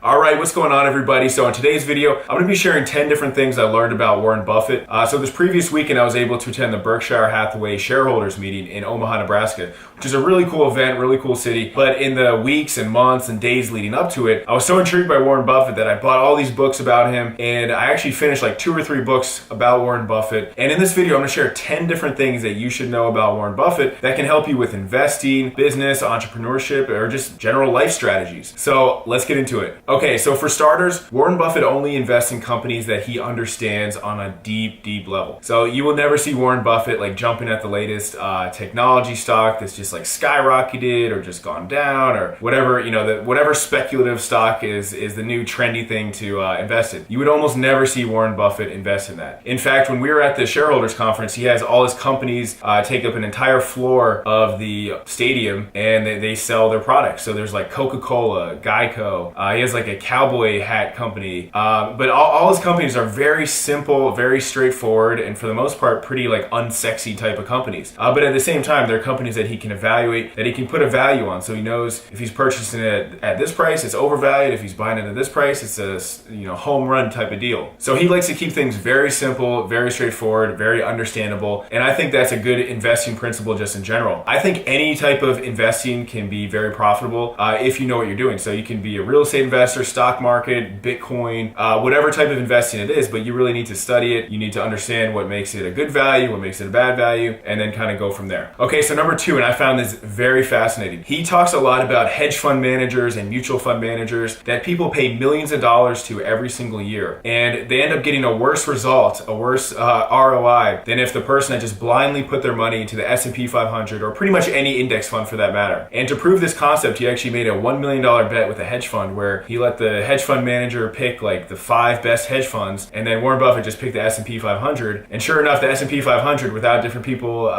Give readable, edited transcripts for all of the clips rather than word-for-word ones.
All right, what's going on, everybody? So in today's video, I'm going to be sharing 10 different things I learned about Warren Buffett. So this previous weekend, I was able to attend the Berkshire Hathaway shareholders meeting in Omaha, Nebraska, which is a really cool event, really cool city. But in the weeks and months and days leading up to it, I was so intrigued by Warren Buffett that I bought all these books about him, and I actually finished like 2 or 3 books about Warren Buffett. And in this video, I'm going to share 10 different things that you should know about Warren Buffett that can help you with investing, business, entrepreneurship, or just general life strategies. So let's get into it. Okay, so for starters, Warren Buffett only invests in companies that he understands on a deep level. So you will never see Warren Buffett like jumping at the latest technology stock that's just like skyrocketed or just gone down or whatever, whatever speculative stock is the new trendy thing to invest in. You would almost never see Warren Buffett invest in that. In fact, when we were at the shareholders conference, he has all his companies take up an entire floor of the stadium, and they sell their products. So there's like Coca-Cola, Geico. He has like a cowboy hat company, but all his companies are very simple, very straightforward, and for the most part, pretty like unsexy type of companies. But at the same time, they're companies that he can evaluate, that he can put a value on. So he knows if he's purchasing it at this price, it's overvalued. If he's buying it at this price, it's a home run type of deal. So he likes to keep things very simple, very straightforward, very understandable, and I think that's a good investing principle just in general. I think any type of investing can be very profitable if you know what you're doing. So you can be a real estate investor, stock market, Bitcoin, whatever type of investing it is, but you really need to study it. You need to understand what makes it a good value, what makes it a bad value, and then kind of go from there. Okay, so number 2, and I found this very fascinating. He talks a lot about hedge fund managers and mutual fund managers that people pay millions of dollars to every single year, and they end up getting a worse result, a worse ROI than if the person had just blindly put their money into the S&P 500 or pretty much any index fund for that matter. And to prove this concept, he actually made a $1 million bet with a hedge fund where he let the hedge fund manager pick like the 5 best hedge funds, and then Warren Buffett just picked the S&P 500. And sure enough, the S&P 500, without different people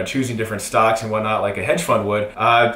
choosing different stocks and whatnot like a hedge fund would,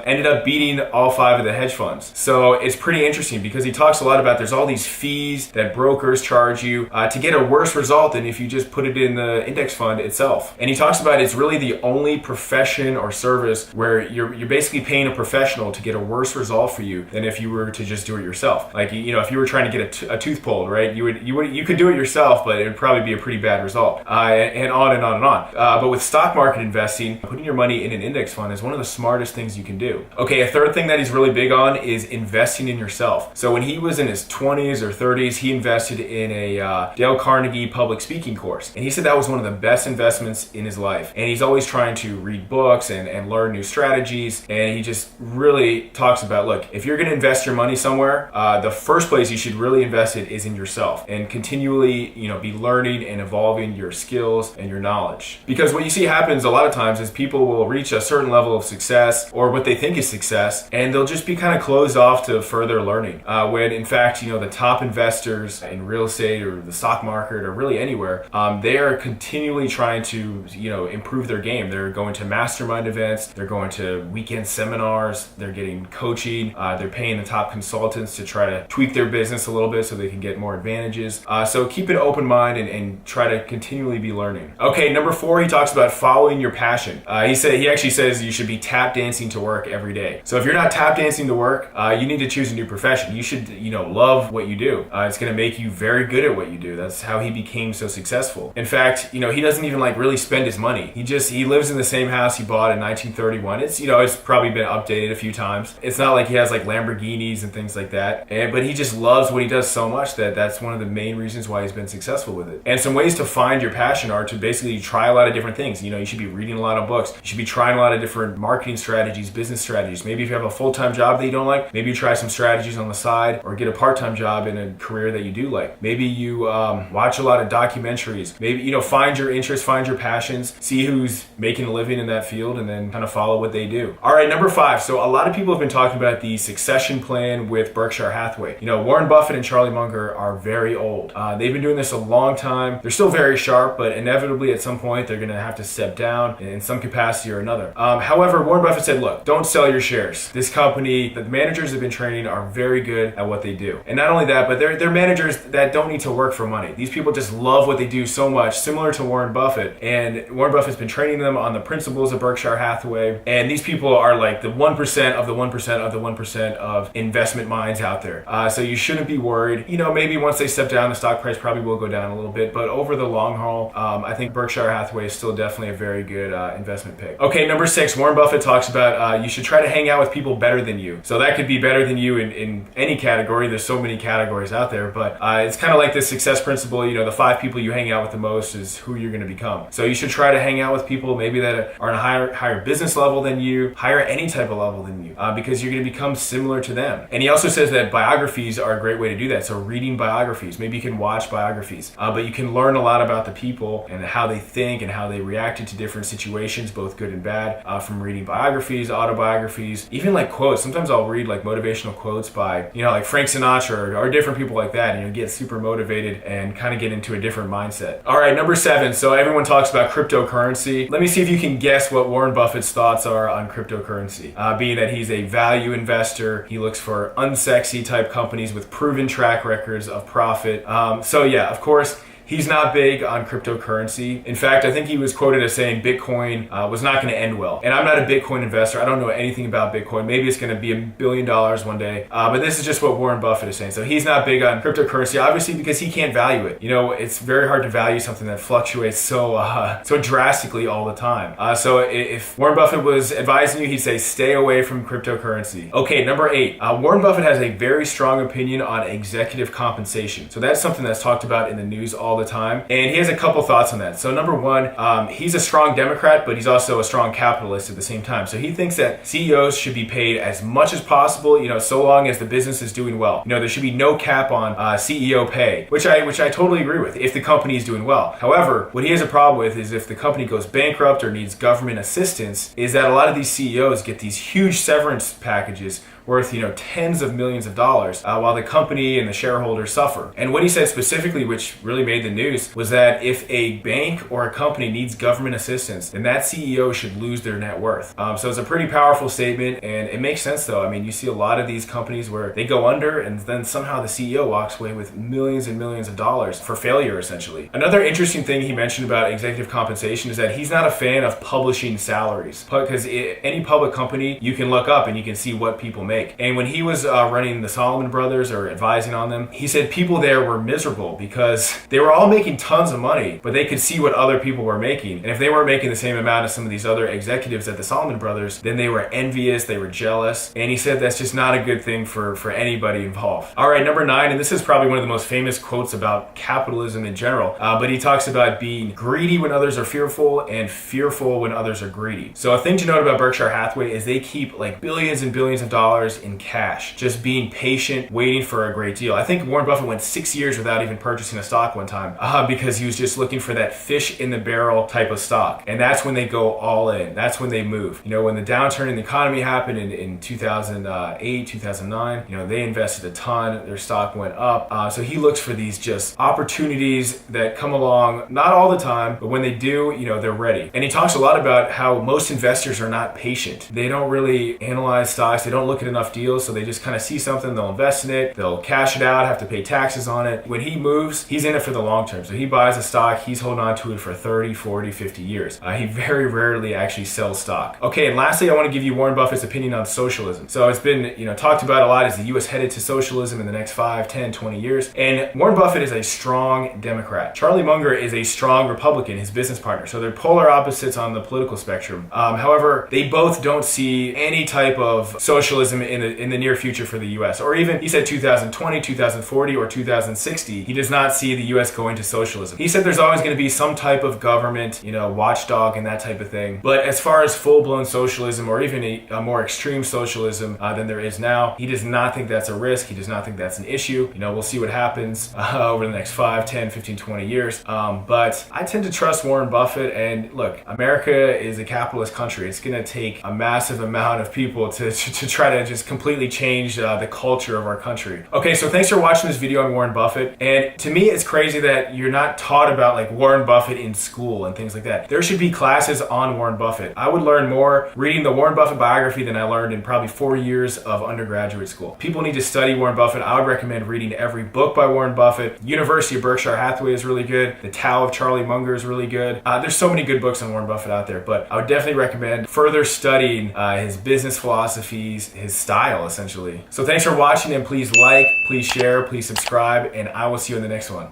ended up beating all 5 of the hedge funds. So it's pretty interesting because he talks a lot about there's all these fees that brokers charge you to get a worse result than if you just put it in the index fund itself. And he talks about it's really the only profession or service where you're basically paying a professional to get a worse result for you than if you were to just do it yourself. Like, if you were trying to get a tooth pulled, right? You could do it yourself, but it would probably be a pretty bad result. And on and on and on. But with stock market investing, putting your money in an index fund is one of the smartest things you can do. Okay, a third thing that he's really big on is investing in yourself. So when he was in his 20s or 30s, he invested in a Dale Carnegie public speaking course. And he said that was one of the best investments in his life. And he's always trying to read books and learn new strategies. And he just really talks about, look, if you're going to invest your money somewhere, the first place you should really invest it is in yourself, and continually, be learning and evolving your skills and your knowledge. Because what you see happens a lot of times is people will reach a certain level of success or what they think is success, and they'll just be kind of closed off to further learning. When in fact, the top investors in real estate or the stock market or really anywhere, they are continually trying to, improve their game. They're going to mastermind events, they're going to weekend seminars, they're getting coaching, they're paying the top consultants to try to tweak their business a little bit so they can get more advantages. So keep an open mind and try to continually be learning. Okay, number 4, he talks about following your passion. He actually says you should be tap dancing to work every day. So if you're not tap dancing to work, you need to choose a new profession. You should, love what you do. It's going to make you very good at what you do. That's how he became so successful. In fact, he doesn't even really spend his money. He lives in the same house he bought in 1931. It's probably been updated a few times. It's not like he has like Lamborghinis and things like that. But he just loves what he does so much that's one of the main reasons why he's been successful with it. And some ways to find your passion are to basically try a lot of different things. You should be reading a lot of books. You should be trying a lot of different marketing strategies, business strategies. Maybe if you have a full-time job that you don't like, maybe you try some strategies on the side or get a part-time job in a career that you do like. Maybe you watch a lot of documentaries. Maybe, find your interests, find your passions, see who's making a living in that field, and then kind of follow what they do. All right, number 5. So a lot of people have been talking about the succession plan with Berkshire Hathaway. Warren Buffett and Charlie Munger are very old. They've been doing this a long time. They're still very sharp, but inevitably at some point they're going to have to step down in some capacity or another. However, Warren Buffett said, look, don't sell your shares. This company, the managers have been training are very good at what they do. And not only that, but they're managers that don't need to work for money. These people just love what they do so much, similar to Warren Buffett. And Warren Buffett's been training them on the principles of Berkshire Hathaway. And these people are like the 1% of the 1% of the 1% of investment minds out there. So you shouldn't be worried. Maybe once they step down, the stock price probably will go down a little bit, but over the long haul, I think Berkshire Hathaway is still definitely a very good investment pick. Okay, number 6, Warren Buffett talks about you should try to hang out with people better than you. So that could be better than you in any category. There's so many categories out there, but it's kind of like this success principle. The 5 people you hang out with the most is who you're going to become. So you should try to hang out with people maybe that are on a higher business level than you, higher any type of level than you, because you're going to become similar to them. And he also says that biographies are a great way to do that. So reading biographies, maybe you can watch biographies, but you can learn a lot about the people and how they think and how they reacted to different situations, both good and bad, from reading biographies, autobiographies, even like quotes. Sometimes I'll read like motivational quotes by, like Frank Sinatra or different people like that, and you get super motivated and kind of get into a different mindset. All right, number 7. So everyone talks about cryptocurrency. Let me see if you can guess what Warren Buffett's thoughts are on cryptocurrency. Being that he's a value investor, he looks for unsexy type companies with proven track records of profit. So yeah, of course, he's not big on cryptocurrency. In fact, I think he was quoted as saying Bitcoin was not going to end well. And I'm not a Bitcoin investor. I don't know anything about Bitcoin. Maybe it's going to be $1 billion one day. But this is just what Warren Buffett is saying. So he's not big on cryptocurrency, obviously, because he can't value it. It's very hard to value something that fluctuates so drastically all the time. So if Warren Buffett was advising you, he'd say stay away from cryptocurrency. Okay, number 8. Warren Buffett has a very strong opinion on executive compensation. So that's something that's talked about in the news all the time, and he has a couple thoughts on that. So number 1, he's a strong Democrat, but he's also a strong capitalist at the same time. So he thinks that CEOs should be paid as much as possible, so long as the business is doing well. There should be no cap on CEO pay, which I totally agree with if the company is doing well. However, what he has a problem with is if the company goes bankrupt or needs government assistance, is that a lot of these CEOs get these huge severance packages worth tens of millions of dollars while the company and the shareholders suffer. And what he said specifically, which really made the news, was that if a bank or a company needs government assistance, then that CEO should lose their net worth. So it's a pretty powerful statement, and it makes sense though. I mean, you see a lot of these companies where they go under and then somehow the CEO walks away with millions and millions of dollars for failure, essentially. Another interesting thing he mentioned about executive compensation is that he's not a fan of publishing salaries, because any public company you can look up and you can see what people make. And when he was running the Salomon Brothers or advising on them, he said people there were miserable because they were all making tons of money, but they could see what other people were making. And if they weren't making the same amount as some of these other executives at the Salomon Brothers, then they were envious, they were jealous. And he said that's just not a good thing for anybody involved. All right, number 9, and this is probably one of the most famous quotes about capitalism in general, but he talks about being greedy when others are fearful and fearful when others are greedy. So a thing to note about Berkshire Hathaway is they keep like billions and billions of dollars in cash, just being patient, waiting for a great deal. I think Warren Buffett went 6 years without even purchasing a stock one time because he was just looking for that fish in the barrel type of stock. And that's when they go all in. That's when they move. When the downturn in the economy happened in 2008, 2009, they invested a ton. Their stock went up. So he looks for these just opportunities that come along, not all the time, but when they do, they're ready. And he talks a lot about how most investors are not patient. They don't really analyze stocks. They don't look at enough deals, so they just kind of see something, they'll invest in it, they'll cash it out, have to pay taxes on it. When he moves, he's in it for the long term. So he buys a stock, he's holding on to it for 30, 40, 50 years. He very rarely actually sells stock. Okay, and lastly, I want to give you Warren Buffett's opinion on socialism. So it's been, talked about a lot. Is the US headed to socialism in the next 5, 10, 20 years? And Warren Buffett is a strong Democrat. Charlie Munger is a strong Republican, his business partner. So they're polar opposites on the political spectrum. However, they both don't see any type of socialism in the near future for the US, or even he said 2020, 2040, or 2060. He does not see the US going to socialism. He said there's always going to be some type of government, watchdog and that type of thing. But as far as full-blown socialism or even a more extreme socialism than there is now, he does not think that's a risk. He does not think that's an issue. We'll see what happens over the next 5, 10, 15, 20 years. But I tend to trust Warren Buffett. And look, America is a capitalist country. It's going to take a massive amount of people to try to just completely change the culture of our country. Okay, so thanks for watching this video on Warren Buffett. And to me, it's crazy that you're not taught about like Warren Buffett in school and things like that. There should be classes on Warren Buffett. I would learn more reading the Warren Buffett biography than I learned in probably 4 years of undergraduate school. People need to study Warren Buffett. I would recommend reading every book by Warren Buffett. University of Berkshire Hathaway is really good. The Tao of Charlie Munger is really good. There's so many good books on Warren Buffett out there, but I would definitely recommend further studying his business philosophies, his style, essentially. So thanks for watching, and please like, please share, please subscribe, and I will see you in the next one.